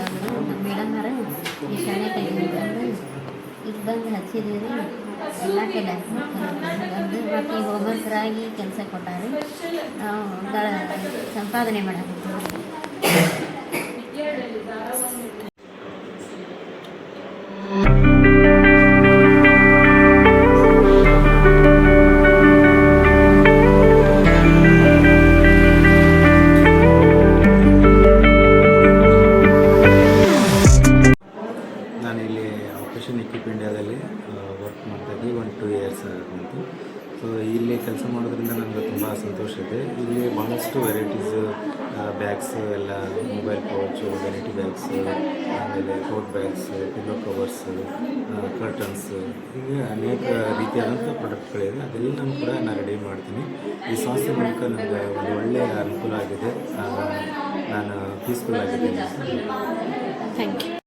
ನಮ್ಮ ಮೇಡಮ್ಮಾರ ಈ ಶಾಲೆ ತೆಗೆದುಕೊಂಡು ಈಗ ಬಂದು ಹಚ್ಚಿದ್ವಿ ರೀ ಎಲ್ಲ ಕೆಲಸ ಬಂದು ಮತ್ತು ಈಗ ಹೋಮ್ವರ್ಕರಾಗಿ ಕೆಲಸ ಕೊಟ್ಟಾರೆ ನಾವು ಸಂಪಾದನೆ ಮಾಡಬೇಕು. ನಾನಿಲ್ಲಿ ಆಪರೇಷನ್ ಎಕ್ವಿಪ್ ಇಂಡಿಯಾದಲ್ಲಿ ವರ್ಕ್ ಮಾಡ್ತಾಯಿದ್ದೆ 1-2 ಇಯರ್ಸ್ ಬಂತು. ಸೊ ಇಲ್ಲಿ ಕೆಲಸ ಮಾಡೋದ್ರಿಂದ ನನಗೆ ತುಂಬ ಸಂತೋಷ ಇದೆ. ಇಲ್ಲಿ ಭಾಳಷ್ಟು ವೆರೈಟೀಸ್ ಬ್ಯಾಗ್ಸ್ ಎಲ್ಲ, ಮೊಬೈಲ್ ಪೌಚು, ವೆರೈಟಿ ಬ್ಯಾಗ್ಸ್, ಆಮೇಲೆ coat bags, pillow covers, curtains, ಹೀಗೆ ಅನೇಕ ರೀತಿಯಾದಂಥ ಪ್ರಾಡಕ್ಟ್ಗಳಿದೆ. ಅದೆಲ್ಲನೂ ಕೂಡ ನಾನು ರೆಡಿ ಮಾಡ್ತೀನಿ. ಈ ಸಂಸ್ಥೆ ಮೂಲಕ ನನಗೆ ಒಂದು ಒಳ್ಳೆಯ ಅನುಕೂಲ ಆಗಿದೆ. ನಾನು ಪೀಸ್ಫುಲ್ ಆಗಿದ್ದೀನಿ. Thank you.